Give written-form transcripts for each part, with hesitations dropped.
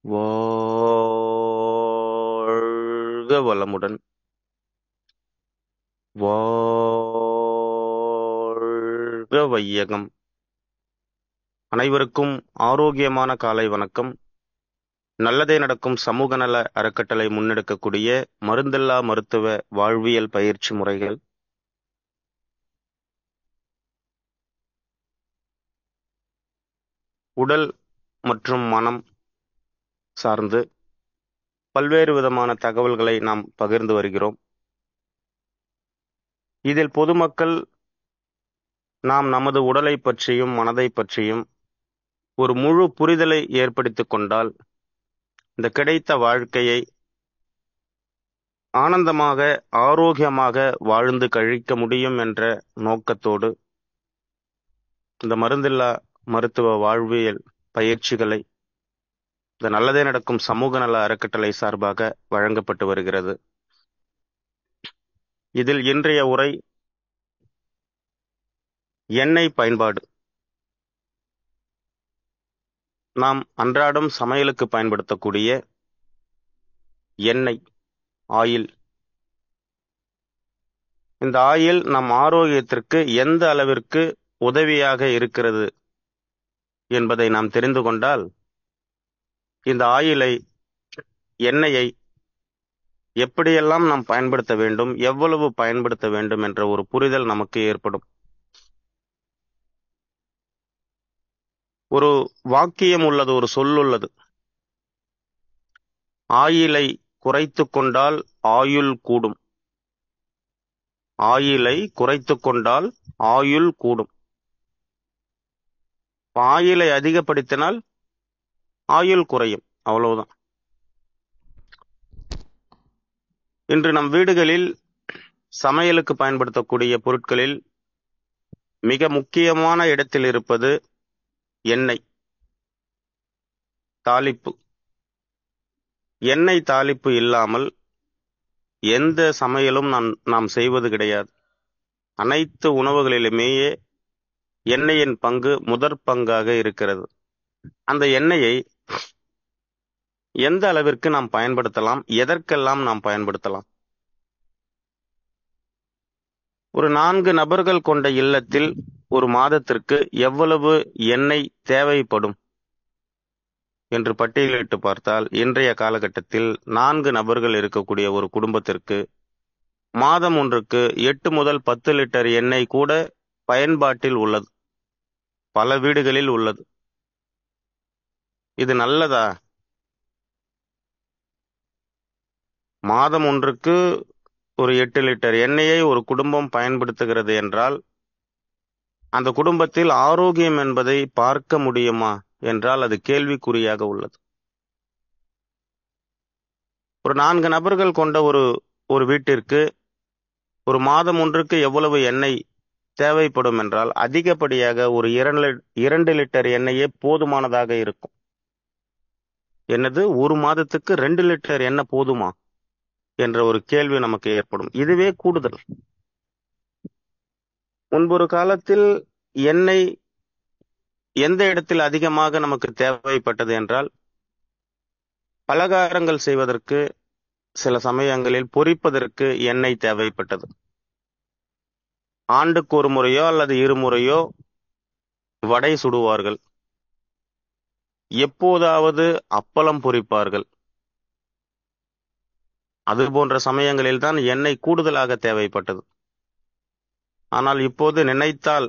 வாழ்க வளமுடன். வாழ்க வையகம். அனைவருக்கும் ஆரோக்கியமான காலை வணக்கம். நல்லதே நடக்கும் சமூக நல அறக்கட்டளை முன்னெடுக்கக்கூடிய மருந்தில்லா மருத்துவ வாழ்வியல் பயிற்சி முறைகள், உடல் மற்றும் மனம் சார்ந்து பல்வேறு விதமான தகவல்களை நாம் பகிர்ந்து வருகிறோம். இதில் பொதுமக்கள் நாம் நமது உடலை பற்றியும் மனதை பற்றியும் ஒரு முழு புரிதலை ஏற்படுத்திக் கொண்டால் இந்த கிடைத்த வாழ்க்கையை ஆனந்தமாக ஆரோக்கியமாக வாழ்ந்து கழிக்க முடியும் என்ற நோக்கத்தோடு இந்த மருந்தில்லா மருத்துவ வாழ்வியல் பயிற்சிகளை இந்த நல்லதே நடக்கும் சமூக நல அறக்கட்டளை சார்பாக வழங்கப்பட்டு வருகிறது. இதில் இன்றைய உரை எண்ணெய் பயன்பாடு. நாம் அன்றாடம் சமையலுக்கு பயன்படுத்தக்கூடிய எண்ணெய், ஆயில். இந்த ஆயில் நம் ஆரோக்கியத்திற்கு எந்த அளவிற்கு உதவியாக இருக்கிறது என்பதை நாம் தெரிந்து கொண்டால் இந்த ஆயிலை, எண்ணெயை எப்படியெல்லாம் நாம் பயன்படுத்த வேண்டும், எவ்வளவு பயன்படுத்த வேண்டும் என்ற ஒரு புரிதல் நமக்கு ஏற்படும். ஒரு வாக்கியம் உள்ளது, ஒரு சொல்லுள்ளது. ஆயிலை குறைத்து கொண்டால் ஆயுள் கூடும். ஆயிலை குறைத்து கொண்டால் ஆயுள் கூடும். ஆயிலை அதிகப்படுத்தினால் ஆயுள் குறையும். அவ்வளவுதான். இன்று நம் வீடுகளில் சமையலுக்கு பயன்படுத்தக்கூடிய பொருட்களில் மிக முக்கியமான இடத்தில் இருப்பது எண்ணெய், தாளிப்பு. எண்ணெய் தாளிப்பு இல்லாமல் எந்த சமையலும் நாம் செய்வது கிடையாது. அனைத்து உணவுகளிலுமேயே எண்ணெயின் பங்கு முதற் பங்காக இருக்கிறது. அந்த எண்ணெயை எந்த அளவிற்கு நாம் பயன்படுத்தலாம், எதற்கெல்லாம் நாம் பயன்படுத்தலாம்? ஒரு 4 நபர்கள் கொண்ட இல்லத்தில் ஒரு மாதத்திற்கு எவ்வளவு எண்ணெய் தேவைப்படும் என்று பட்டியலிட்டு பார்த்தால் இன்றைய காலகட்டத்தில் 4 நபர்கள் இருக்கக்கூடிய ஒரு குடும்பத்திற்கு மாதம் ஒன்றுக்கு 8 முதல் 10 லிட்டர் எண்ணெய் கூட பயன்பாட்டில் உள்ளது. பல வீடுகளில் உள்ளது. இது நல்லதா? மாதம் ஒன்றுக்கு ஒரு 8 லிட்டர் எண்ணெயை ஒரு குடும்பம் பயன்படுத்துகிறது என்றால் அந்த குடும்பத்தில் ஆரோக்கியம் என்பதை பார்க்க முடியுமா என்றால் அது கேள்விக்குறியாக உள்ளது. ஒரு 4 நபர்கள் கொண்ட ஒரு வீட்டிற்கு ஒரு மாதம் ஒன்றுக்கு எவ்வளவு எண்ணெய் தேவைப்படும் என்றால் அதிகப்படியாக ஒரு 2 லிட்டர் எண்ணெயே போதுமானதாக இருக்கும். என்னது, ஒரு மாதத்துக்கு 2 லிட்டர் எண்ணெய் போதுமா என்ற ஒரு கேள்வி நமக்கு ஏற்படும். இதுவே கூடுதல். முன்பொரு காலத்தில் எண்ணெய் எந்த இடத்தில் அதிகமாக நமக்கு தேவைப்பட்டது என்றால் பலகாரங்கள் செய்வதற்கு, சில சமயங்களில் பொரிப்பதற்கு எண்ணெய் தேவைப்பட்டது. ஆண்டுக்கு ஒரு முறையோ அல்லது இருமுறையோ வடை சுடுவார்கள். எப்போதாவது அப்பளம் பொரிப்பார்கள். அது போன்ற சமயங்களில் தான் எண்ணெய் கூடுதலாக தேவைப்பட்டது. ஆனால் இப்போது நினைத்தால்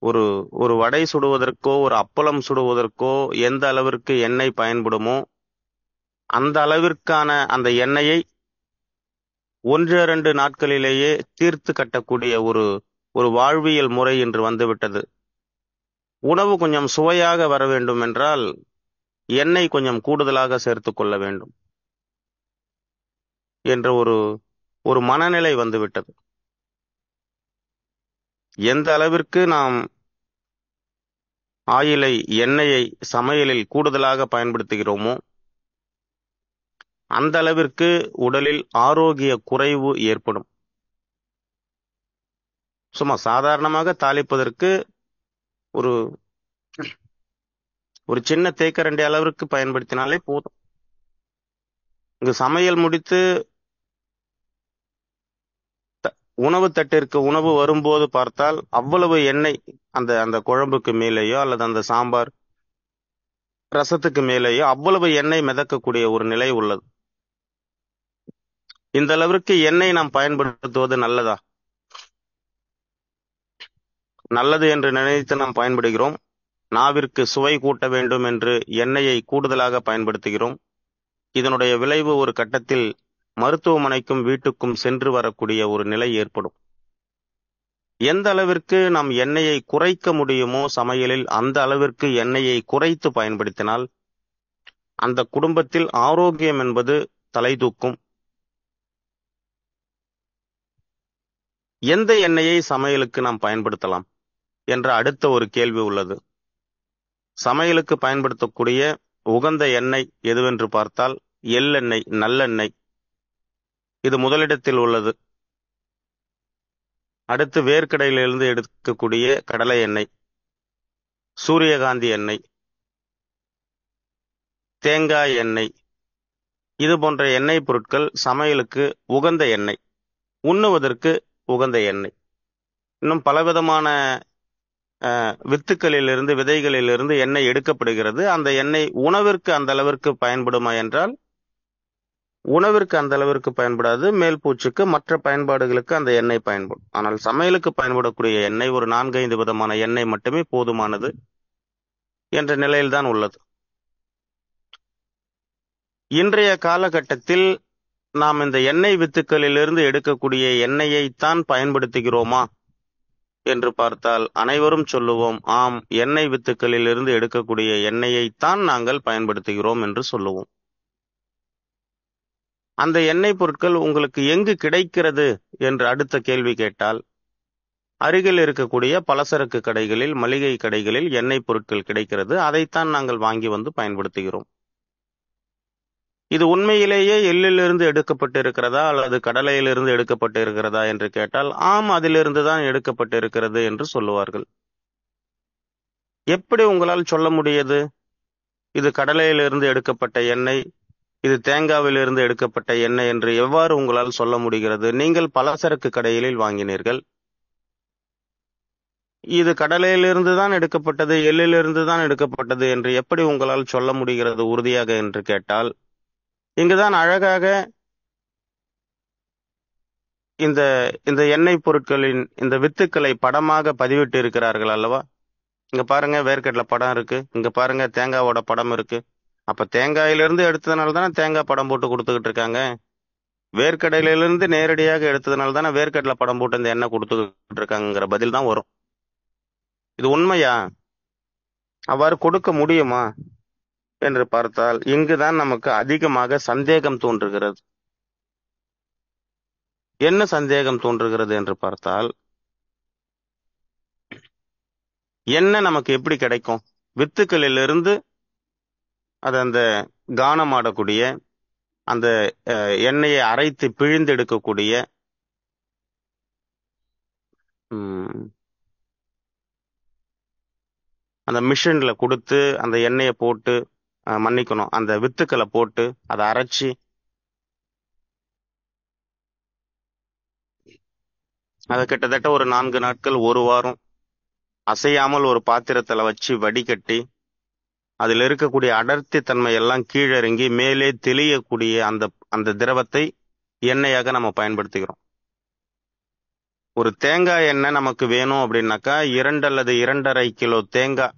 ஒரு வடை சுடுவதற்கோ ஒரு அப்பளம் சுடுவதற்கோ எந்த அளவிற்கு எண்ணெய் பயன்படுமோ அந்த அளவிற்கான அந்த எண்ணெயை 1-2 நாட்களிலேயே தீர்த்து கட்டக்கூடிய ஒரு வாழ்வியல் முறை இன்று வந்துவிட்டது. உணவு கொஞ்சம் சுவையாக வர வேண்டும் என்றால் எண்ணெய் கொஞ்சம் கூடுதலாக சேர்த்து கொள்ள வேண்டும் என்ற ஒரு மனநிலை வந்துவிட்டது. எந்த அளவிற்கு நாம் ஆயிலை, எண்ணெயை சமையலில் கூடுதலாக பயன்படுத்துகிறோமோ அந்த அளவிற்கு உடலில் ஆரோக்கிய குறைவு ஏற்படும். சும்மா சாதாரணமாக தாளிப்பதற்கு ஒரு ஒரு சின்ன தேக்கரண்டி அளவிற்கு பயன்படுத்தினாலே போதும். இங்கு சமையல் முடித்து உணவு தட்டிற்கு உணவு வரும்போது பார்த்தால் அவ்வளவு எண்ணெய் அந்த அந்த குழம்புக்கு மேலேயோ அல்லது அந்த சாம்பார் ரசத்துக்கு மேலேயோ அவ்வளவு எண்ணெய் மிதக்கக்கூடிய ஒரு நிலை உள்ளது. இந்த அளவிற்கு எண்ணெய் நாம் பயன்படுத்துவது நல்லதா? நல்லது என்று நினைத்து நாம் பயன்படுகிறோம். நாவிற்கு சுவை கூட்ட வேண்டும் என்று எண்ணெயை கூடுதலாக பயன்படுத்துகிறோம். இதனுடைய விளைவு ஒரு கட்டத்தில் மருத்துவமனைக்கும் வீட்டுக்கும் சென்று வரக்கூடிய ஒரு நிலை ஏற்படும். எந்த அளவிற்கு நாம் எண்ணெயை குறைக்க முடியுமோ சமையலில், அந்த அளவிற்கு எண்ணெயை குறைத்து பயன்படுத்தினால் அந்த குடும்பத்தில் ஆரோக்கியம் என்பது தலைதூக்கும். எந்த எண்ணெயை சமையலுக்கு நாம் பயன்படுத்தலாம் என்ற அடுத்த ஒரு கேள்வி உள்ளது. சமையலுக்கு பயன்படுத்தக்கூடிய உகந்த எண்ணெய் எதுவென்று பார்த்தால் எள்ளெண்ணெய், நல்லெண்ணெய், இது முதலிடத்தில் உள்ளது. அடுத்து வேர்க்கடையிலிருந்து எடுக்கக்கூடிய கடலை எண்ணெய், சூரியகாந்தி எண்ணெய், தேங்காய் எண்ணெய், இது போன்ற எண்ணெய் பொருட்கள் சமையலுக்கு உகந்த எண்ணெய், உண்ணுவதற்கு உகந்த எண்ணெய். இன்னும் பலவிதமான வித்துக்களிலிருந்து, விதைகளிலிருந்து எண்ணெய் எடுக்கப்படுகிறது. அந்த எண்ணெய் உணவிற்கு அந்த அளவிற்கு பயன்படுமா என்றால் உணவிற்கு அந்த அளவிற்கு பயன்படாது. மேல் பூச்சுக்கு, மற்ற பயன்பாடுகளுக்கு அந்த எண்ணெய் பயன்படும். ஆனால் சமையலுக்கு பயன்படக்கூடிய எண்ணெய் ஒரு 4-5 விதமான எண்ணெய் மட்டுமே போதுமானது என்ற நிலையில்தான் உள்ளது. இன்றைய காலகட்டத்தில் நாம் இந்த எண்ணெய் வித்துக்களிலிருந்து எடுக்கக்கூடிய எண்ணெயைத்தான் பயன்படுத்துகிறோமா என்று பார்த்தால் அனைவரும் சொல்லுவோம், ஆம், எண்ணெய் வித்துக்களிலிருந்து எடுக்கக்கூடிய எண்ணெயைத்தான் நாங்கள் பயன்படுத்துகிறோம் என்று சொல்லுவோம். அந்த எண்ணெய் பொருட்கள் உங்களுக்கு எங்கு கிடைக்கிறது என்று அடுத்த கேள்வி கேட்டால், அருகில் இருக்கக்கூடிய பலசரக்கு கடைகளில், மளிகை கடைகளில் எண்ணெய் பொருட்கள் கிடைக்கிறது. அதைத்தான் நாங்கள் வாங்கி வந்து பயன்படுத்துகிறோம். இது உண்மையிலேயே எள்ளிலிருந்து எடுக்கப்பட்டு இருக்கிறதா அல்லது கடலையிலிருந்து எடுக்கப்பட்டு இருக்கிறதா என்று கேட்டால், ஆம், அதிலிருந்து தான் எடுக்கப்பட்டு இருக்கிறது என்று சொல்லுவார்கள். எப்படி உங்களால் சொல்ல முடியாது இது கடலையிலிருந்து எடுக்கப்பட்ட எண்ணெய், இது தேங்காவிலிருந்து எடுக்கப்பட்ட எண்ணெய் என்று எவ்வாறு உங்களால் சொல்ல முடிகிறது? நீங்கள் பலசரக்கு கடைகளில் வாங்கினீர்கள். இது கடலையிலிருந்து தான் எடுக்கப்பட்டது, எள்ளிலிருந்து தான் எடுக்கப்பட்டது என்று எப்படி உங்களால் சொல்ல முடிகிறது உறுதியாக என்று கேட்டால், இங்குதான் அழகாக இந்த இந்த எண்ணெய் பொருட்களின் இந்த வித்துக்களை படமாக பதிவிட்டு இருக்கிறார்கள் அல்லவா? இங்க பாருங்க, வேர்க்கடலை படம் இருக்கு, இங்க பாருங்க தேங்காவோட படம் இருக்கு. அப்ப தேங்காயிலிருந்து எடுத்ததுனால தானே தேங்காய் படம் போட்டு கொடுத்துக்கிட்டு இருக்காங்க. வேர்க்கடலையிலிருந்து நேரடியாக எடுத்ததுனால தானே வேர்க்கடலை படம் போட்டு இந்த எண்ணெய் கொடுத்துக்கிட்டு இருக்காங்கிற பதில் தான் வரும். இது உண்மையா? அவ்வாறு கொடுக்க முடியுமா என்று பார்த்தால் இங்குதான் நமக்கு அதிகமாக சந்தேகம் தோன்றுகிறது. என்ன சந்தேகம் தோன்றுகிறது என்று பார்த்தால், எண்ணெய் நமக்கு எப்படி கிடைக்கும்? வித்துக்களிலிருந்து அது அந்த கானமாடக்கூடிய அந்த எண்ணெயை அரைத்து பிழிந்து எடுக்கக்கூடிய அந்த மிஷின்ல கொடுத்து அந்த எண்ணெயை போட்டு மன்னிக்கணும், அந்த வித்துக்களை போட்டு அதை அரைச்சி அதை கிட்டத்தட்ட ஒரு 4 நாட்கள், ஒரு வாரம் அசையாமல் ஒரு பாத்திரத்துல வச்சு வடிகட்டி அதில் இருக்கக்கூடிய அடர்த்தி தன்மை எல்லாம் கீழிறங்கி மேலே தெளியக்கூடிய அந்த அந்த திரவத்தை எண்ணெயாக நம்ம பயன்படுத்துகிறோம். ஒரு தேங்காய் எண்ணெய் நமக்கு வேணும் அப்படின்னாக்கா 2 அல்லது 2.5 கிலோ தேங்காய்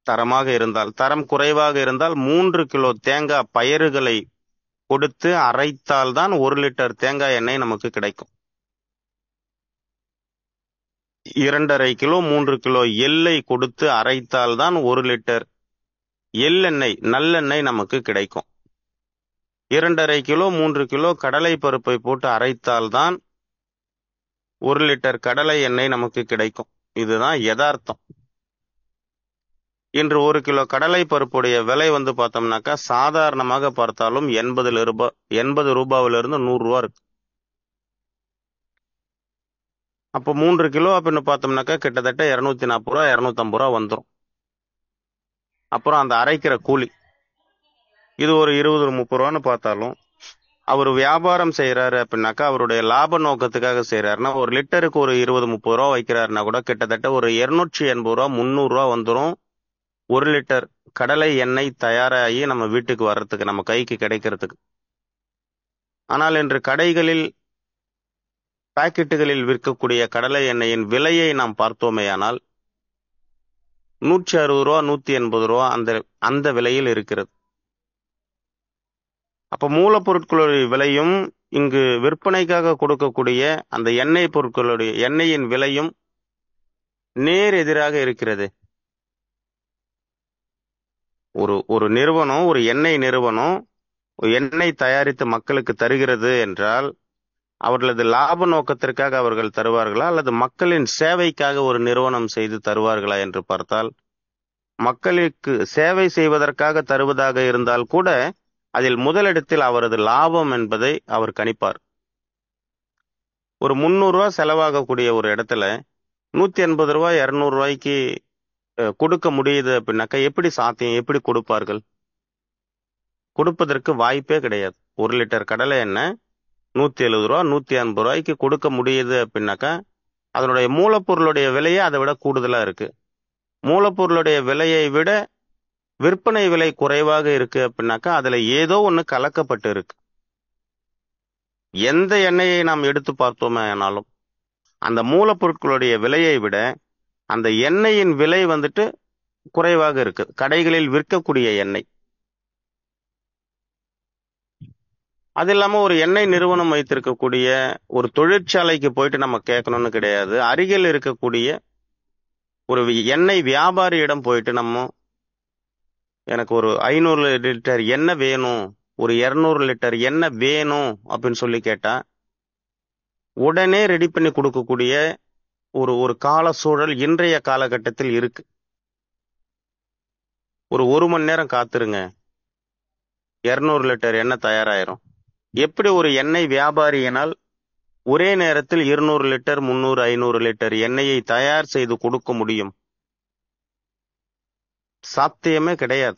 தரமாக இருந்தால், தரம் குறைவாக இருந்தால் 3 கிலோ தேங்காய் பயறுகளை கொடுத்து அரைத்தால் தான் 1 லிட்டர் தேங்காய் எண்ணெய் நமக்கு கிடைக்கும். 2.5 கிலோ 3 கிலோ எள்ளை கொடுத்து அரைத்தால் தான் 1 லிட்டர் எள்ளெண்ணெய், நல்லெண்ணெய் நமக்கு கிடைக்கும். 2.5 கிலோ 3 கிலோ கடலை பருப்பை போட்டு அரைத்தால் தான் 1 லிட்டர் கடலை எண்ணெய் நமக்கு கிடைக்கும். இதுதான் யதார்த்தம். இன்று 1 கிலோ கடலை பருப்புடைய விலை வந்து பார்த்தோம்னாக்கா சாதாரணமாக பார்த்தாலும் 80 ரூபாவிலிருந்து 100 ரூபா இருக்கு. அப்போ 3 கிலோ அப்படின்னு பார்த்தோம்னாக்கா கிட்டத்தட்ட 240 ரூபா 250 ரூபா வந்துடும். அப்புறம் அந்த அரைக்கிற கூலி, இது ஒரு 20-30 ரூபான்னு பார்த்தாலும், அவர் வியாபாரம் செய்யறாரு அப்படின்னாக்கா அவருடைய லாப நோக்கத்துக்காக செய்யறாருன்னா ஒரு லிட்டருக்கு ஒரு 20-30 ரூபா வைக்கிறாருன்னா கூட கிட்டத்தட்ட ஒரு 280 ரூபா 300 ரூபா வந்துடும். 1 லிட்டர் கடலை எண்ணெய் தயாராகி நம்ம வீட்டுக்கு வர்றதுக்கு, நம்ம கைக்கு கிடைக்கிறதுக்கு. ஆனால் இன்று கடைகளில் பாக்கெட்டுகளில் விற்கக்கூடிய கடலை எண்ணெயின் விலையை நாம் பார்த்தோமேயானால் 160 ரூபா 180 ரூபா அந்த அந்த விலையில் இருக்கிறது. அப்ப மூலப்பொருட்களுடைய விலையும் இங்கு விற்பனைக்காக கொடுக்கக்கூடிய அந்த எண்ணெய் பொருட்களுடைய எண்ணெயின் விலையும் நேர் எதிராக இருக்கிறது. ஒரு நிறுவனம், ஒரு எண்ணெய் நிறுவனம் எண்ணெய் தயாரித்து மக்களுக்கு தருகிறது என்றால் அவர்களது லாப நோக்கத்திற்காக அவர்கள் தருவார்களா அல்லது மக்களின் சேவைக்காக ஒரு நிறுவனம் செய்து தருவார்களா என்று பார்த்தால், மக்களுக்கு சேவை செய்வதற்காக தருவதாக இருந்தால் கூட அதில் முதலிடத்தில் அவரது லாபம் என்பதை அவர் கணிப்பார். ஒரு 300 ரூபாய் செலவாகக்கூடிய ஒரு இடத்துல 180 ரூபாய் 200 ரூபாய்க்கு கொடுக்க முடியுது அப்படின்னாக்கா எப்படி சாத்தியம்? எப்படி கொடுப்பார்கள்? கொடுப்பதற்கு வாய்ப்பே கிடையாது. 1 லிட்டர் கடலை எண்ணெய் 170 ரூபா 150 ரூபாய்க்கு கொடுக்க முடியுது அப்படின்னாக்கா அதனுடைய மூலப்பொருளுடைய விலையே அதை விட கூடுதலா இருக்கு. மூலப்பொருளுடைய விலையை விட விற்பனை விலை குறைவாக இருக்கு அப்படின்னாக்கா அதுல ஏதோ ஒண்ணு கலக்கப்பட்டு இருக்கு. எந்த எண்ணெயை நாம் எடுத்து பார்த்தோமே ஆனாலும் அந்த மூலப்பொருட்களுடைய விலையை விட அந்த எண்ணெயின் விலை வந்துட்டு குறைவாக இருக்கு. கடைகளில் விற்கக்கூடிய எண்ணெய். அது இல்லாம ஒரு எண்ணெய் நிறுவனம் வைத்திருக்கக்கூடிய ஒரு தொழிற்சாலைக்கு போயிட்டு நம்ம கேட்கணும்னு கிடையாது. அருகில் இருக்கக்கூடிய ஒரு எண்ணெய் வியாபாரியிடம் போயிட்டு நம்ம எனக்கு ஒரு 500 லிட்டர் எண்ணெய் வேணும், ஒரு 200 லிட்டர் எண்ணெய் வேணும் அப்படின்னு சொல்லி கேட்டா உடனே ரெடி பண்ணி கொடுக்கக்கூடிய ஒரு கால சூழல் இன்றைய காலகட்டத்தில் இருக்கு. ஒரு மணி நேரம் காத்துருங்க, 200 லிட்டர் எண்ணெய் தயாராயிரும். எப்படி ஒரு எண்ணெய் வியாபாரியினால் ஒரே நேரத்தில் 200 லிட்டர் 300 500 லிட்டர் எண்ணெயை தயார் செய்து கொடுக்க முடியும்? சாத்தியமே கிடையாது.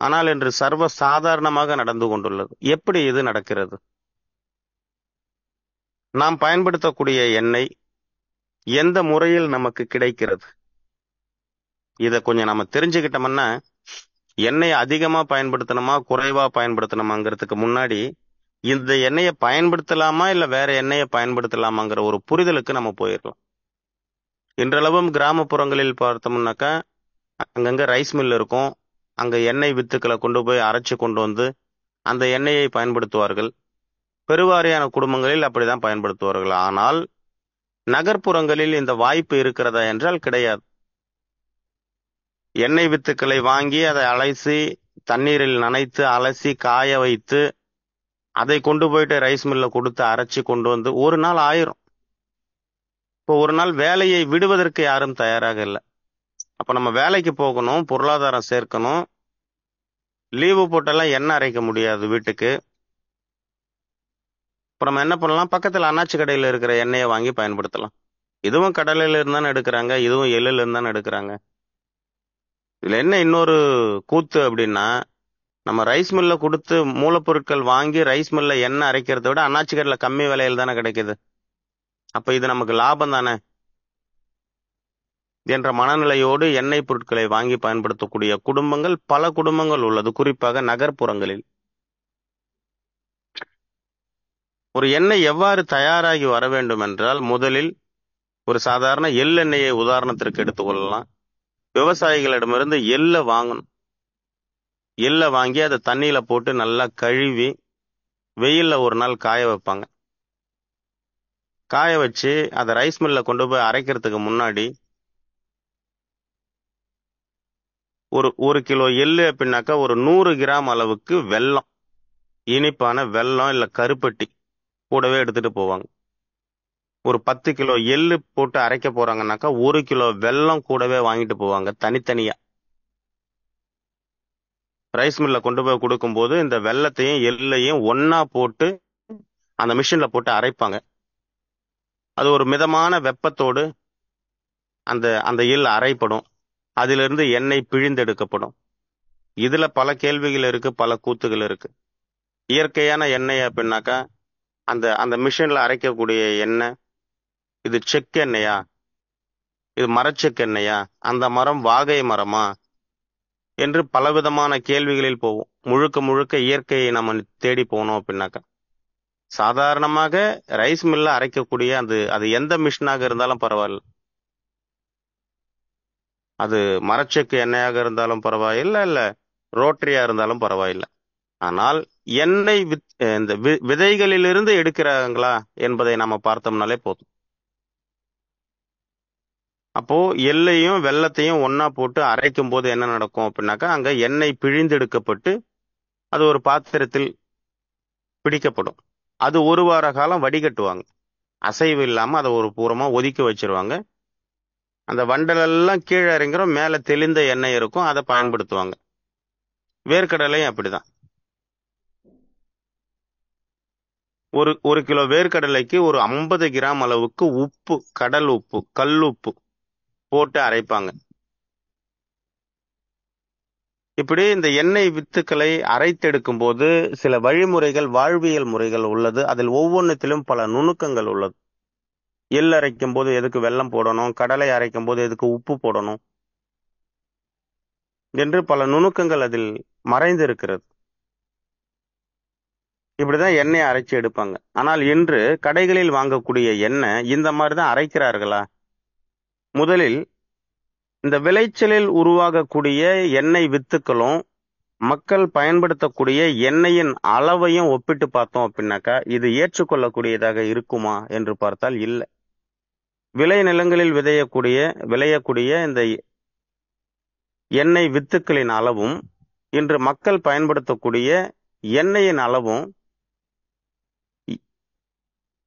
ஆனால் இன்று சர்வ சாதாரணமாக நடந்து கொண்டுள்ளது. எப்படி இது நடக்கிறது? நாம் பயன்படுத்தக்கூடிய எண்ணெய் எந்த முறையில் நமக்கு கிடைக்கிறது? இத கொஞ்சம் நம்ம தெரிஞ்சுக்கிட்டோம்னா எண்ணெய் அதிகமா பயன்படுத்தணுமா குறைவா பயன்படுத்தணுமாங்கிறதுக்கு முன்னாடி இந்த எண்ணெயை பயன்படுத்தலாமா இல்ல வேற எண்ணெயை பயன்படுத்தலாமாங்கிற ஒரு புரிதலுக்கு நம்ம போயிடலாம். இன்றளவும் கிராமப்புறங்களில் பார்த்தோம்னாக்கா அங்கங்க ரைஸ் மில் இருக்கும். அங்க எண்ணெய் வித்துக்களை கொண்டு போய் அரைச்சு கொண்டு வந்து அந்த எண்ணெயை பயன்படுத்துவார்கள். பெருவாரியான குடும்பங்களில் அப்படிதான் பயன்படுத்துவார்கள். ஆனால் நகர்ப்புறங்களில் இந்த வாய்ப்பு இருக்கிறதா என்றால் கிடையாது. எண்ணெய் வித்துக்களை வாங்கி அதை அலசி தண்ணீரில் நனைத்து அலசி காய வைத்து அதை கொண்டு போயிட்டு ரைஸ் மில்ல கொடுத்து அரைச்சி கொண்டு வந்து ஒரு நாள் ஆயிரும். இப்போ ஒரு நாள் வேலையை விடுவதற்கு யாரும் தயாராக இல்லை. அப்ப நம்ம வேலைக்கு போகணும், பொருளாதாரம் சேர்க்கணும், லீவு போட்டெல்லாம் எண்ணெய் அரைக்க முடியாது வீட்டுக்கு. இப்போ நம்ம என்ன பண்ணலாம், பக்கத்தில் அண்ணாச்சி கடையில் இருக்கிற எண்ணெயை வாங்கி பயன்படுத்தலாம். இதுவும் கடலையில இருந்தானே எடுக்கிறாங்க, இதுவும் எள்ளுல இருந்தானே எடுக்கிறாங்க. இதுல என்ன இன்னொரு கூத்து அப்படின்னா, நம்ம ரைஸ் மில்ல கொடுத்து மூலப்பொருட்கள் வாங்கி ரைஸ் மில்ல எண்ணெய் அரைக்கிறத விட அண்ணாச்சி கடையில் கம்மி விலையில் தானே கிடைக்குது. அப்ப இது நமக்கு லாபம் தானே என்ற மனநிலையோடு எண்ணெய் பொருட்களை வாங்கி பயன்படுத்தக்கூடிய குடும்பங்கள் பல குடும்பங்கள் உள்ளது, குறிப்பாக நகர்ப்புறங்களில். ஒரு எண்ணெய் எவ்வாறு தயாராகி வர வேண்டும் என்றால், முதலில் ஒரு சாதாரண எள்ளெண்ணெயை உதாரணத்திற்கு எடுத்துக்கொள்ளலாம். விவசாயிகளிடமிருந்து எள்ளை வாங்கணும். எள்ளை வாங்கி அதை தண்ணியில போட்டு நல்லா கழுவி வெயில்ல ஒரு நாள் காய வைப்பாங்க. காய வச்சு அதை ரைஸ் மில்ல கொண்டு போய் அரைக்கிறதுக்கு முன்னாடி ஒரு கிலோ எள்ளு அப்படின்னாக்கா ஒரு 100 கிராம் அளவுக்கு வெல்லம், இனிப்பான வெல்லம் இல்ல கருப்பட்டி கூடவே எடுத்துட்டு போவாங்க. ஒரு 10 கிலோ எள்ளு போட்டு அரைக்க போறாங்கன்னாக்கா 1 கிலோ வெல்லம் கூடவே வாங்கிட்டு போவாங்க தனித்தனியா. ரைஸ் மில்ல கொண்டு போய் கொடுக்கும்போது இந்த வெல்லத்தையும் எள்ளையும் ஒன்னா போட்டு அந்த மிஷின்ல போட்டு அரைப்பாங்க. அது ஒரு மிதமான வெப்பத்தோடு அந்த எள் அரைப்படும். அதிலிருந்து எண்ணெய் பிழிந்தெடுக்கப்படும். இதுல பல கேள்விகள் இருக்கு, பல கூத்துகள் இருக்கு. இயற்கையான எண்ணெய் அப்படின்னாக்கா அந்த அந்த மிஷின்ல அரைக்கக்கூடிய எண்ணெய், இது செக்கு எண்ணெயா, இது மரச்செக்கு எண்ணெயா, அந்த மரம் வாகை மரமா என்று பலவிதமான கேள்விகளில் போவோம். முழுக்க முழுக்க இயற்கையை நம்ம தேடி போனோம் அப்படின்னாக்கா சாதாரணமாக ரைஸ் மில்ல அரைக்கக்கூடிய அது எந்த மிஷினாக இருந்தாலும் பரவாயில்ல, அது மரச்செக்கு எண்ணெயாக இருந்தாலும் பரவாயில்லை, இல்ல ரோட்டரியா இருந்தாலும் பரவாயில்லை. ஆனால் எண்ணெய் இந்த விதைகளிலிருந்து எடுக்கிறாங்களா என்பதை நம்ம பார்த்தோம்னாலே போதும். அப்போ எள்ளையும் வெல்லத்தையும் ஒன்னா போட்டு அரைக்கும் போது என்ன நடக்கும் அப்படின்னாக்கா அங்க எண்ணெய் பிழிந்தெடுக்கப்பட்டு அது ஒரு பாத்திரத்தில் பிடிக்கப்படும். அது ஒரு வார காலம் வடிகட்டுவாங்க. அசைவு இல்லாம அதை ஒரு பூரமா ஒதுக்கி வச்சிருவாங்க. அந்த வண்டல் எல்லாம் கீழே இறங்கிறோம், மேல தெளிந்த எண்ணெய் இருக்கும், அதை பயன்படுத்துவாங்க. வேர்க்கடலையும் அப்படிதான். ஒரு கிலோ வேர்க்கடலைக்கு ஒரு 50 கிராம் அளவுக்கு உப்பு, கடல் உப்பு, கல் உப்பு போட்டு அரைப்பாங்க. இப்படி இந்த எண்ணெய் வித்துக்களை அரைத்தெடுக்கும் போது சில வழிமுறைகள், வாழ்வியல் முறைகள் உள்ளது. அதில் ஒவ்வொன்றத்திலும் பல நுணுக்கங்கள் உள்ளது. எள் அரைக்கும் போது எதுக்கு வெல்லம் போடணும், கடலை அரைக்கும் போது எதுக்கு உப்பு போடணும் என்று பல நுணுக்கங்கள் அதில் மறைந்திருக்கிறது. இப்படிதான் எண்ணெயை அரைச்சு எடுப்பாங்க. ஆனால் இன்று கடைகளில் வாங்கக்கூடிய எண்ணெய் இந்த மாதிரிதான் அரைக்கிறார்களா? முதலில் இந்த விளைச்சலில் உருவாகக்கூடிய எண்ணெய் வித்துக்களும் மக்கள் பயன்படுத்தக்கூடிய எண்ணெயின் அளவையும் ஒப்பிட்டு பார்த்தோம் அப்படின்னாக்கா இது ஏற்றுக்கொள்ளக்கூடியதாக இருக்குமா என்று பார்த்தால் இல்லை. விளை நிலங்களில் விளையக்கூடிய இந்த எண்ணெய் வித்துக்களின் அளவும் இன்று மக்கள் பயன்படுத்தக்கூடிய எண்ணெயின் அளவும்,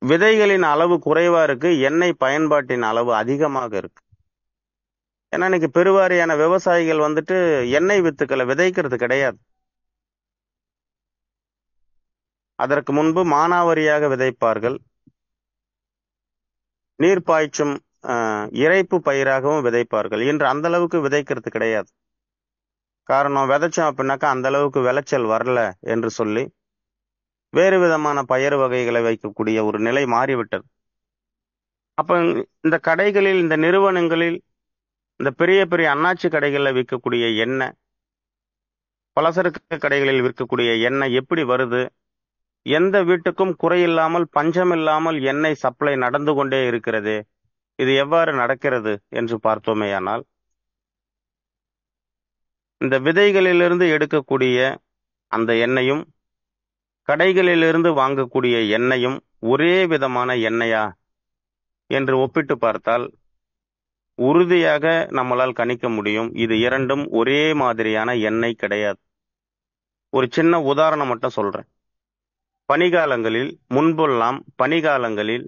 விதைகளின் அளவு குறைவா இருக்கு, எண்ணெய் பயன்பாட்டின் அளவு அதிகமாக இருக்கு. ஏன்னா இன்னைக்கு பெருவாரியான விவசாயிகள் எண்ணெய் வித்துக்களை விதைக்கிறது கிடையாது. அதற்கு முன்பு மானாவாரியாக விதைப்பார்கள், நீர் பாய்ச்சும் இறைப்பு பயிராகவும் விதைப்பார்கள். இன்று அந்த அளவுக்கு விதைக்கிறது கிடையாது. காரணம், விதைச்சோம் அப்படின்னாக்கா அந்த அளவுக்கு விளைச்சல் வரல என்று சொல்லி வேறு விதமான பயிர் வகைகளை வைக்கக்கூடிய ஒரு நிலை மாறிவிட்டது. அப்ப இந்த கடைகளில், இந்த நிறுவனங்களில், இந்த பெரிய பெரிய அண்ணாச்சி கடைகளில் விற்கக்கூடிய எண்ணெய், பலசரக்கு கடைகளில் விற்கக்கூடிய எண்ணெய் எப்படி வருது? எந்த வீட்டுக்கும் குறையில்லாமல், பஞ்சமில்லாமல் எண்ணெய் சப்ளை நடந்து கொண்டே இருக்கிறது. இது எவ்வாறு நடக்கிறது என்று பார்த்தோமேயானால், இந்த விதைகளிலிருந்து எடுக்கக்கூடிய அந்த எண்ணெயும் கடைகளிலிருந்து வாங்கக்கூடிய எண்ணெயும் ஒரே விதமான எண்ணெயா என்று ஒப்பிட்டு பார்த்தால் உறுதியாக நம்மளால் கணிக்க முடியும், இது இரண்டும் ஒரே மாதிரியான எண்ணெய் கிடையாது. ஒரு சின்ன உதாரணம் மட்டும் சொல்றேன். பனிகாலங்களில், முன்பெல்லாம் பனிகாலங்களில்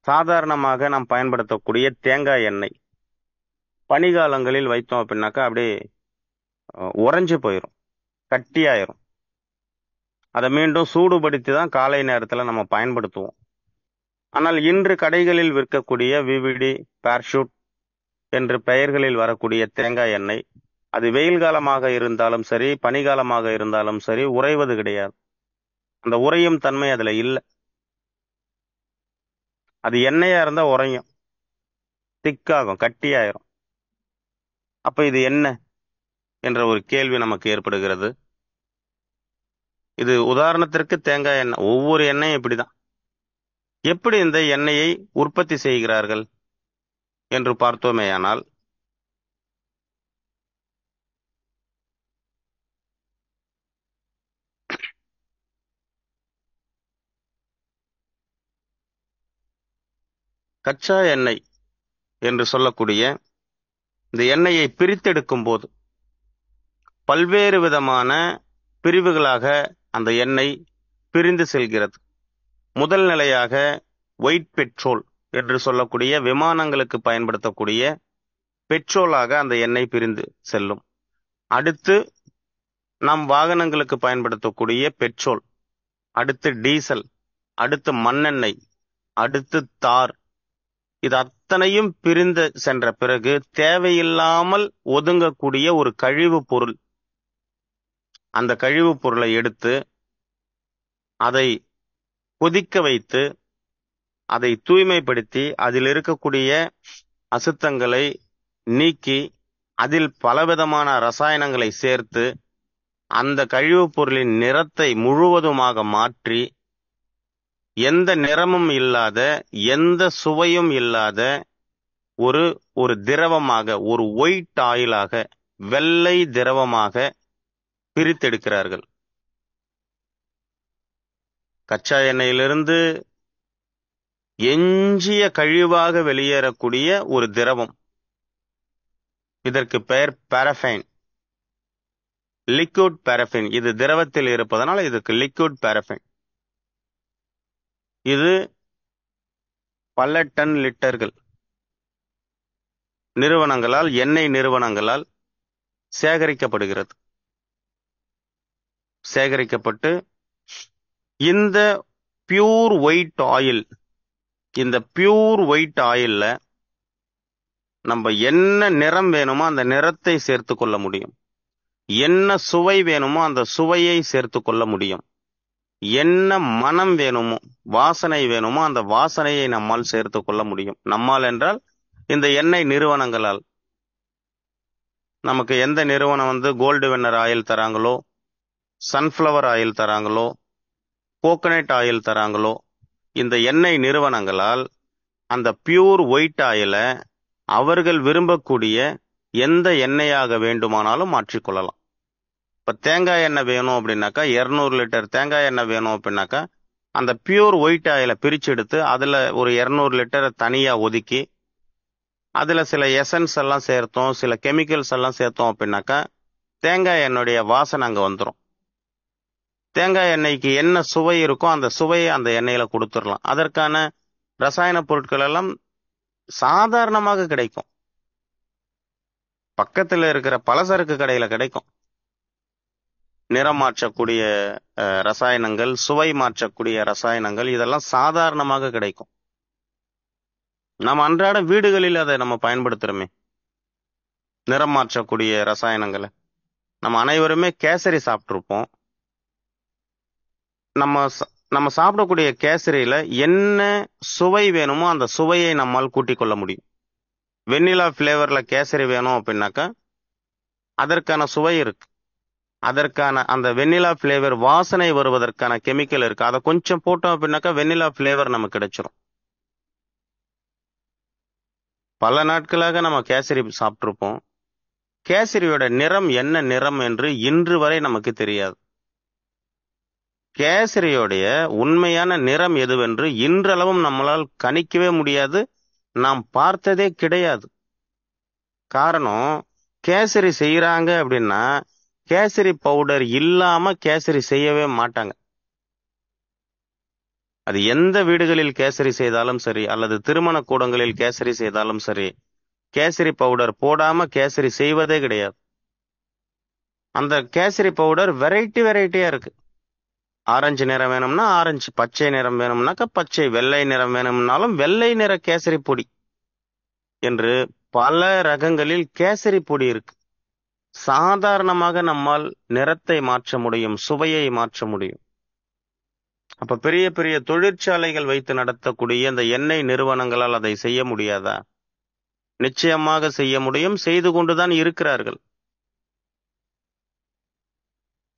சாதாரணமாக நாம் பயன்படுத்தக்கூடிய தேங்காய் எண்ணெய் பனிகாலங்களில் வைத்தோம் அப்படின்னாக்கா அப்படியே உறைஞ்சு போயிடும், கட்டியாயிரும். அதை மீண்டும் சூடுபடுத்தி தான் காலை நேரத்தில் நம்ம பயன்படுத்துவோம். ஆனால் இன்று கடைகளில் விற்கக்கூடிய விவிடி, பேர்ஷூட் என்று பெயர்களில் வரக்கூடிய தேங்காய் எண்ணெய், அது வெயில் காலமாக இருந்தாலும் சரி, பனிகாலமாக இருந்தாலும் சரி, உறைவது கிடையாது. அந்த உறையும் தன்மை அதுல இல்லை. அது எண்ணெயா இருந்தா உறையும், திக்காகும், கட்டியாயிரும். அப்ப இது என்ன என்ற ஒரு கேள்வி நமக்கு ஏற்படுகிறது. இது உதாரணத்திற்கு தேங்காய் எண்ணெய், ஒவ்வொரு எண்ணெயும் இப்படிதான். எப்படி இந்த எண்ணெயை உற்பத்தி செய்கிறார்கள் என்று பார்த்தோமேயானால், கச்சா எண்ணெய் என்று சொல்லக்கூடிய இந்த எண்ணெயை பிரித்தெடுக்கும் போது பல்வேறு விதமான பிரிவுகளாக அந்த எண்ணெய் பிரிந்து செல்கிறது. முதல் நிலையாக ஒயிட் பெட்ரோல் என்று சொல்லக்கூடிய விமானங்களுக்கு பயன்படுத்தக்கூடிய பெட்ரோலாக அந்த எண்ணெய் பிரிந்து செல்லும். அடுத்து நம் வாகனங்களுக்கு பயன்படுத்தக்கூடிய பெட்ரோல், அடுத்து டீசல், அடுத்து மண்ணெண்ணெய், அடுத்து தார். இது அத்தனையும் பிரிந்து சென்ற பிறகு தேவையில்லாமல் ஒதுங்கக்கூடிய ஒரு கழிவு பொருள். அந்த கழிவு பொருளை எடுத்து அதை கொதிக்க வைத்து அதை தூய்மைப்படுத்தி அதில் இருக்கக்கூடிய அசுத்தங்களை நீக்கி அதில் பலவிதமான ரசாயனங்களை சேர்த்து அந்த கழிவுப் பொருளின் நிறத்தை முழுவதுமாக மாற்றி எந்த நிறமும் இல்லாத எந்த சுவையும் இல்லாத ஒரு திரவமாக, ஒரு ஒயிட் ஆயிலாக, வெள்ளை திரவமாக பிரித்தெடுக்கிறார்கள். கச்சா எண்ணெயிலிருந்து எஞ்சிய கழிவாக வெளியேறக்கூடிய ஒரு திரவம். இதற்கு பெயர் பாரஃபைன், லிக்விட் பாரஃபின். இது திரவத்தில் இருப்பதனால் இதுக்கு லிக்விட் பாரஃபின். இது பல டன் லிட்டர்கள் நிறுவனங்களால், எண்ணெய் நிறுவனங்களால் சேகரிக்கப்படுகிறது. சேகரிக்கப்பட்டு இந்த பியூர் ஒயிட் ஆயில், இந்த பியூர் ஒயிட் ஆயில்ல நம்ம என்ன நிறம் வேணுமோ அந்த நிறத்தை சேர்த்து கொள்ள முடியும். என்ன சுவை வேணுமோ அந்த சுவையை சேர்த்து கொள்ள முடியும். என்ன மனம் வேணுமோ, வாசனை வேணுமோ அந்த வாசனையை நம்மால் சேர்த்து கொள்ள முடியும். நம்மால் என்றால் இந்த எண்ணெய் நிறுவனங்களால். நமக்கு எந்த நிறுவனம் கோல்டு வின்னர் ஆயில் தராங்களோ, சன்ஃப்ளவர் ஆயில் தராங்களோ, கோகனட் ஆயில் தராங்களோ, இந்த எண்ணெய் நிறுவனங்களால் அந்த பியூர் ஒயிட் ஆயில அவர்கள் விரும்பக்கூடிய எந்த எண்ணெயாக வேண்டுமானாலும் மாற்றிக்கொள்ளலாம். இப்ப தேங்காய் எண்ணெய் வேணும் அப்படின்னாக்கா, 200 லிட்டர் தேங்காய் எண்ணெய் வேணும் அப்படின்னாக்கா அந்த பியூர் ஒயிட் ஆயில பிரிச்சு எடுத்து அதுல ஒரு 200 லிட்டரை தனியா ஒதுக்கி அதுல சில எசன்ஸ் எல்லாம் சேர்த்தோம், சில கெமிக்கல்ஸ் எல்லாம் சேர்த்தோம் அப்படின்னாக்கா தேங்காய் எண்ணெயுடைய வாசனை அங்க வந்துடும். தேங்காய் எண்ணெய்க்கு என்ன சுவை இருக்கோ அந்த சுவையை அந்த எண்ணெயில கொடுத்துடலாம். அதற்கான ரசாயன பொருட்கள் எல்லாம் சாதாரணமாக கிடைக்கும். பக்கத்துல இருக்கிற பலசரக்கு கடையில கிடைக்கும். நிறம் மாற்றக்கூடிய ரசாயனங்கள், சுவை மாற்றக்கூடிய ரசாயனங்கள், இதெல்லாம் சாதாரணமாக கிடைக்கும். நம்ம அன்றாட வீடுகளில் அதை நம்ம பயன்படுத்துறோமே, நிறம் மாற்றக்கூடிய ரசாயனங்களை. நம்ம அனைவருமே கேசரி சாப்பிட்ருப்போம். நம்ம சாப்பிடக்கூடிய கேசரியில என்ன சுவை வேணுமோ அந்த சுவையை நம்மால் கூட்டிக் கொள்ள முடியும். வெண்ணிலா பிளேவர்ல கேசரி வேணும் அப்படின்னாக்கா அதற்கான சுவை இருக்கு. அதற்கான அந்த வெண்ணிலா பிளேவர் வாசனை வருவதற்கான கெமிக்கல் இருக்கு. அதை கொஞ்சம் போட்டோம் அப்படின்னாக்கா வெண்ணிலா பிளேவர் நமக்கு கிடைச்சிரும். பல நாட்களாக நம்ம கேசரி சாப்பிட்ருப்போம். கேசரியோட நிறம் என்ன நிறம் என்று இன்று வரை நமக்கு தெரியாது. கேசரியோடைய உண்மையான நிறம் எதுவென்று இன்றளவும் நம்மளால் கணிக்கவே முடியாது. நாம் பார்த்ததே கிடையாது. காரணம், கேசரி செய்யறாங்க அப்படின்னா கேசரி பவுடர் இல்லாம கேசரி செய்யவே மாட்டாங்க. அது எந்த வீடுகளில் கேசரி செய்தாலும் சரி, அல்லது திருமண கூடங்களில் கேசரி செய்தாலும் சரி, கேசரி பவுடர் போடாம கேசரி செய்வதே கிடையாது. அந்த கேசரி பவுடர் வெரைட்டியா இருக்கு. ஆரஞ்சு நிறம் வேணும்னா ஆரஞ்சு, பச்சை நிறம் வேணும்னாக்கா பச்சை, வெள்ளை நிறம் வேணும்னாலும் வெள்ளை நிற கேசரி பொடி என்று பல ரகங்களில் கேசரி பொடி இருக்கு. சாதாரணமாக நம்மால் நிறத்தை மாற்ற முடியும், சுவையை மாற்ற முடியும். அப்ப பெரிய பெரிய தொழிற்சாலைகள் வைத்து நடத்தக்கூடிய இந்த எண்ணெய் நிறுவனங்களால் அதை செய்ய முடியாதா? நிச்சயமாக செய்ய முடியும், செய்து கொண்டுதான் இருக்கிறார்கள்.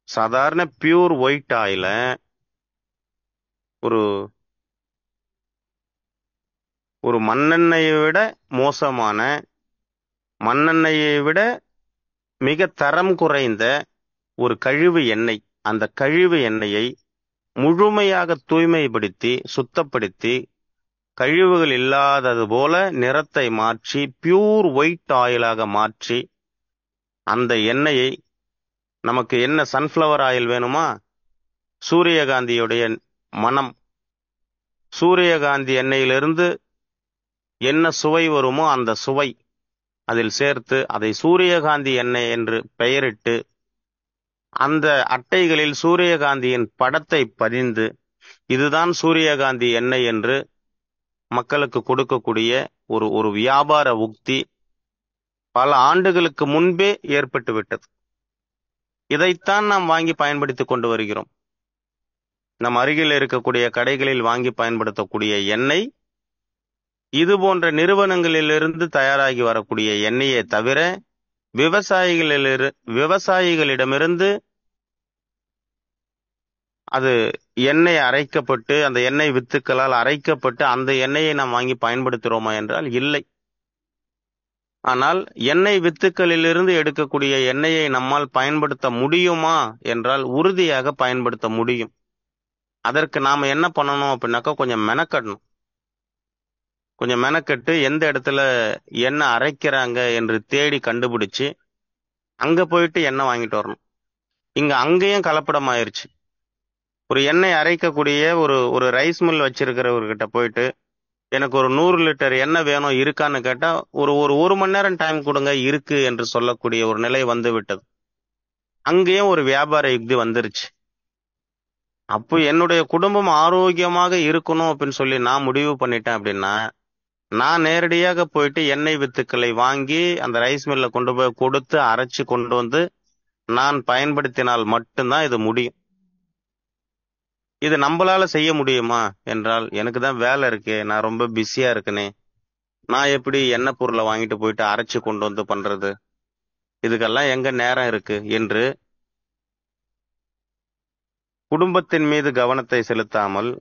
சாதாரண பியூர் ஒயிட் ஆயில ஒரு மண்ணெண்ணெயை விட மோசமான, மண்ணெண்ணெயை விட மிக தரம் குறைந்த ஒரு கழிவு எண்ணெய், அந்த கழிவு எண்ணெயை முழுமையாக தூய்மைப்படுத்தி சுத்தப்படுத்தி கழிவுகள் இல்லாதது போல நிறத்தை மாற்றி பியூர் ஒயிட் ஆயிலாக மாற்றி அந்த எண்ணெயை, நமக்கு என்ன சன்ஃப்ளவர் ஆயில் வேணுமா, சூரியகாந்தியுடைய மனம், சூரியகாந்தி எண்ணெயிலிருந்து என்ன சுவை வருமோ அந்த சுவை அதில் சேர்த்து அதை சூரியகாந்தி எண்ணெய் என்று பெயரிட்டு அந்த அட்டைகளில் சூரியகாந்தியின் படத்தை பதிந்து இதுதான் சூரியகாந்தி எண்ணெய் என்று மக்களுக்கு கொடுக்கக்கூடிய ஒரு ஒரு வியாபார உக்தி பல ஆண்டுகளுக்கு முன்பே ஏற்பட்டு விட்டது. இதைத்தான் நாம் வாங்கி பயன்படுத்திக் கொண்டு வருகிறோம். நம் அருகில் இருக்கக்கூடிய கடைகளில் வாங்கி பயன்படுத்தக்கூடிய எண்ணெய் இது போன்ற நிறுவனங்களிலிருந்து தயாராகி வரக்கூடிய எண்ணெயை தவிர விவசாயிகளிடமிருந்து அது எண்ணெய் அரைக்கப்பட்டு அந்த எண்ணெய் வித்துக்களால் அரைக்கப்பட்டு அந்த எண்ணெயை நாம் வாங்கி பயன்படுத்துகிறோமா என்றால் இல்லை. ஆனால் எண்ணெய் வித்துக்களிலிருந்து எடுக்கக்கூடிய எண்ணெயை நம்மால் பயன்படுத்த முடியுமா என்றால் உறுதியாக பயன்படுத்த முடியும். அதற்கு நாம என்ன பண்ணணும் அப்படின்னாக்கா கொஞ்சம் மெனக்கடணும். கொஞ்சம் மெனக்கட்டு எந்த இடத்துல எண்ணெய் அரைக்கிறாங்க என்று தேடி கண்டுபிடிச்சு அங்க போயிட்டு எண்ணெய் வாங்கிட்டு வரணும். அங்கேயும் கலப்படம் ஆயிருச்சு. ஒரு எண்ணெய் அரைக்கக்கூடிய ஒரு ரைஸ் மில் வச்சிருக்கிறவர்கிட்ட போயிட்டு எனக்கு ஒரு 100 லிட்டர் எண்ணெய் வேணும் இருக்கான்னு கேட்டா ஒரு மணி நேரம் டைம் கொடுங்க இருக்கு என்று சொல்லக்கூடிய ஒரு நிலை வந்து விட்டது. அங்கேயும் ஒரு வியாபார யுக்தி வந்துருச்சு. அப்போ என்னுடைய குடும்பம் ஆரோக்கியமாக இருக்கணும் அப்படின்னு சொல்லி நான் முடிவு பண்ணிட்டேன் அப்படின்னா நான் நேரடியாக போயிட்டு எண்ணெய் வித்துக்களை வாங்கி அந்த ரைஸ் மில்ல கொண்டு போய் கொடுத்து அரைச்சு கொண்டு வந்து நான் பயன்படுத்தினால் மட்டும்தான் இது முடியும். இது நம்மளால செய்ய முடியுமா என்றால் எனக்கு தான் வேலை இருக்கு, நான் ரொம்ப பிஸியா இருக்கனே, நான் எப்படி எண்ணெய் பொருளை வாங்கிட்டு போயிட்டு அரைச்சு கொண்டு வந்து பண்றது, இதுக்கெல்லாம் எங்க நேரம் இருக்கு என்று குடும்பத்தின் மீது கவனத்தை செலுத்தாமல்,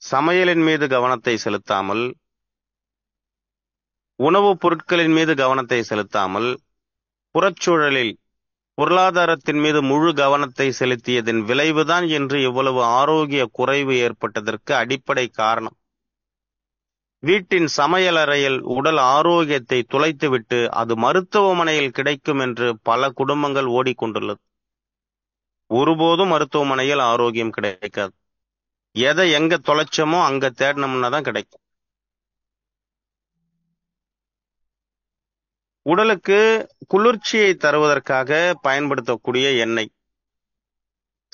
சமையலின் மீது கவனத்தை செலுத்தாமல், உணவுப் பொருட்களின் மீது கவனத்தை செலுத்தாமல், புறச்சூழலில் பொருளாதாரத்தின் மீது முழு கவனத்தை செலுத்தியதன் விளைவுதான் இன்று இவ்வளவு ஆரோக்கிய குறைவு ஏற்பட்டதற்கு அடிப்படை காரணம். வீட்டின் சமையலறையில் உடல் ஆரோக்கியத்தை துளைத்துவிட்டு அது மருத்துவமனையில் கிடைக்கும் என்று பல குடும்பங்கள் ஓடிக்கொண்டுள்ளது. ஒருபோதும் மருத்துவமனையில் ஆரோக்கியம் கிடைக்காது. எதை எங்க தொலைச்சோமோ அங்க தேடினோம்னா தான் கிடைக்கும். உடலுக்கு குளிர்ச்சியை தருவதற்காக பயன்படுத்தக்கூடிய எண்ணெய்,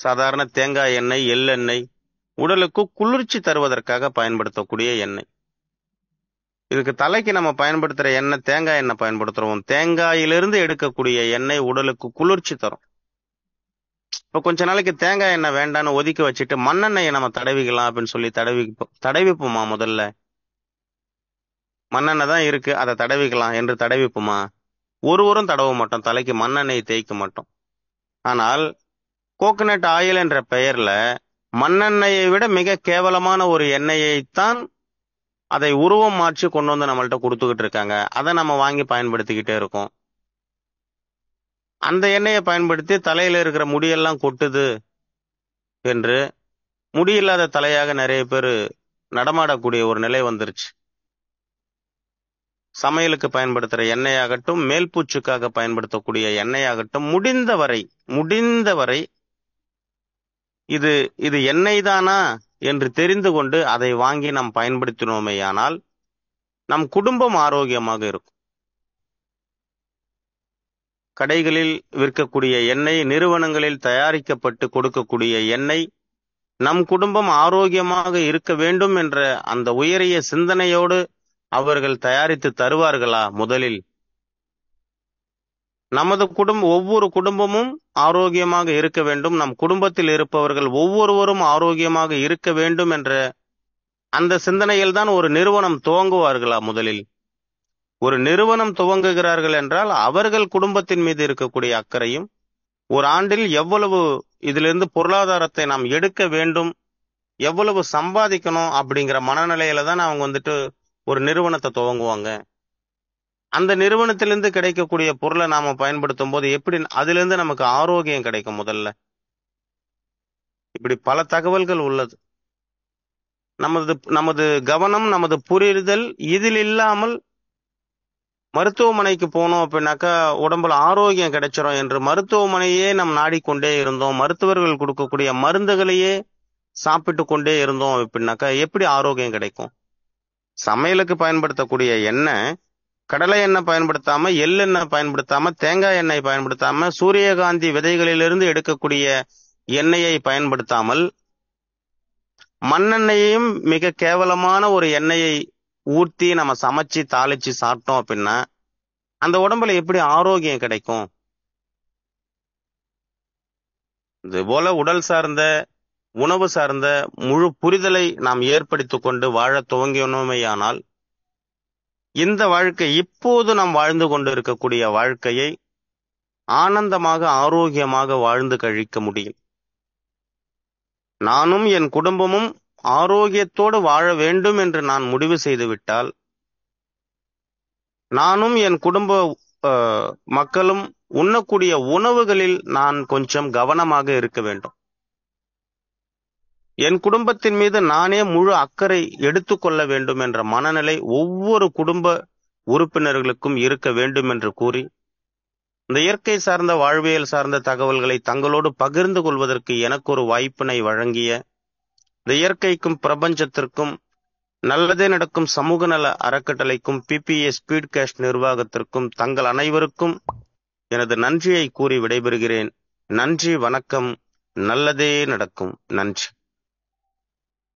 சாதாரண தேங்காய் எண்ணெய், எள்ளெண்ணெய், உடலுக்கு குளிர்ச்சி தருவதற்காக பயன்படுத்தக்கூடிய எண்ணெய். இதுக்கு தலைக்கு நம்ம பயன்படுத்துற எண்ணெய் தேங்காய் எண்ணெய் பயன்படுத்துறோம். தேங்காயிலிருந்து எடுக்கக்கூடிய எண்ணெய் உடலுக்கு குளிர்ச்சி தரும். இப்ப கொஞ்ச நாளைக்கு தேங்காய் எண்ணெய் வேண்டான்னு ஒதுக்கி வச்சுட்டு மண்ணெண்ணெயை நம்ம தடவிக்கலாம் அப்படின்னு சொல்லி தடவிப்போமா? முதல்ல மண்ணெண்ணெய் தான் இருக்கு, அதை தடவிக்கலாம் என்று தடவிப்போமா? ஒருவரும் தடவ மாட்டோம், தலைக்கு மண்ணெண்ணெயை தேய்க்க மாட்டோம். ஆனால் கோகனட் ஆயில் என்ற பெயர்ல மண்ணெண்ணெயை விட மிக கேவலமான ஒரு எண்ணெயைத்தான் அதை உருவம் மாற்றி கொண்டு வந்து நம்மள்ட்ட கொடுத்துக்கிட்டு இருக்காங்க. அதை நம்ம வாங்கி பயன்படுத்திக்கிட்டே இருக்கோம். அந்த எண்ணெயை பயன்படுத்தி தலையில இருக்கிற முடியெல்லாம் கொட்டுது என்று முடியில்லாத தலையாக நிறைய பேர் நடமாடக்கூடிய ஒரு நிலை வந்துருச்சு. சமையலுக்கு பயன்படுத்துற எண்ணெயாகட்டும், மேல்பூச்சுக்காக பயன்படுத்தக்கூடிய எண்ணெயாகட்டும், முடிந்தவரை இது இது எண்ணெய் தானா என்று தெரிந்து கொண்டு அதை வாங்கி நாம் பயன்படுத்தினோமேயானால் நம் குடும்பம் ஆரோக்கியமாக இருக்கும். கடைகளில் விற்கக்கூடிய எண்ணெய், நிறுவனங்களில் தயாரிக்கப்பட்டு கொடுக்கக்கூடிய எண்ணெய் நம் குடும்பம் ஆரோக்கியமாக இருக்க வேண்டும் என்ற அந்த உயரிய சிந்தனையோடு அவர்கள் தயாரித்து தருவார்களா? முதலில் நமது ஒவ்வொரு குடும்பமும் ஆரோக்கியமாக இருக்க வேண்டும், நம் குடும்பத்தில் இருப்பவர்கள் ஒவ்வொருவரும் ஆரோக்கியமாக இருக்க வேண்டும் என்ற அந்த சிந்தனையில் தான் ஒரு நிறுவனம் துவங்குவார்களா? முதலில் ஒரு நிறுவனம் துவங்குகிறார்கள் என்றால் அவர்கள் குடும்பத்தின் மீது இருக்கக்கூடிய அக்கறையும், ஒரு ஆண்டில் எவ்வளவு இதிலிருந்து பொருளாதாரத்தை நாம் எடுக்க வேண்டும், எவ்வளவு சம்பாதிக்கணும் அப்படிங்கிற மனநிலையில தான் அவங்க ஒரு நிறுவனத்தை துவங்குவாங்க. அந்த நிறுவனத்திலிருந்து கிடைக்கக்கூடிய பொருளை நாம பயன்படுத்தும் போது எப்படி அதிலிருந்து நமக்கு ஆரோக்கியம் கிடைக்கும்? முதல்ல இப்படி பல தகவல்கள் உள்ளது. நமது கவனம், நமது புரிதல் இதில் இல்லாமல் மருத்துவமனைக்கு போனோம் அப்படின்னாக்கா உடம்புல ஆரோக்கியம் கிடைச்சிரும் என்று மருத்துவமனையே நாம் நாடிக்கொண்டே இருந்தோம், மருத்துவர்கள் கொடுக்கக்கூடிய மருந்துகளையே சாப்பிட்டு கொண்டே இருந்தோம் அப்படின்னாக்கா எப்படி ஆரோக்கியம் கிடைக்கும்? சமையலுக்கு பயன்படுத்தக்கூடிய எண்ணெய் கடலை எண்ணெய் பயன்படுத்தாம, எள்ளெண்ணெய் பயன்படுத்தாம, தேங்காய் எண்ணெய் பயன்படுத்தாம, சூரியகாந்தி விதைகளிலிருந்து எடுக்கக்கூடிய எண்ணெயை பயன்படுத்தாமல் மண்ணெண்ணெயையும் மிக கேவலமான ஒரு எண்ணெயை ஊத்தி நம்ம சமைச்சு தாளிச்சு சாப்பிட்டோம் அப்படின்னா அந்த உடம்புல எப்படி ஆரோக்கியம் கிடைக்கும்? இது போல உடல் சார்ந்த உணவு சார்ந்த முழு புரிதலை நாம் ஏற்படுத்திக் கொண்டு வாழ துவங்கினோமேயானால் இந்த வாழ்க்கை இப்போது நாம் வாழ்ந்து கொண்டு இருக்கக்கூடிய வாழ்க்கையை ஆனந்தமாக ஆரோக்கியமாக வாழ்ந்து கழிக்க முடியும். நானும் என் குடும்பமும் ஆரோக்கியத்தோடு வாழ வேண்டும் என்று நான் முடிவு செய்துவிட்டால் நானும் என் குடும்ப மக்களும் உண்ணக்கூடிய உணவுகளில் நான் கொஞ்சம் கவனமாக இருக்க வேண்டும். என் குடும்பத்தின் மீது நானே முழு அக்கறை எடுத்துக்கொள்ள வேண்டும் என்ற மனநிலை ஒவ்வொரு குடும்ப உறுப்பினர்களுக்கும் இருக்க வேண்டும் என்று கூறி, இந்த இயற்கை சார்ந்த வாழ்வியல் சார்ந்த தகவல்களை தங்களோடு பகிர்ந்து கொள்வதற்கு எனக்கு ஒரு வாய்ப்பினை வழங்கிய இந்த இயற்கைக்கும் பிரபஞ்சத்திற்கும் நல்லதே நடக்கும் சமூக நல அறக்கட்டளைக்கும் PPA ஸ்பீட்காஸ்ட் நிர்வாகத்திற்கும் தங்கள் அனைவருக்கும் எனது நன்றியை கூறி விடைபெறுகிறேன். நன்றி, வணக்கம். நல்லதே நடக்கும். நன்றி.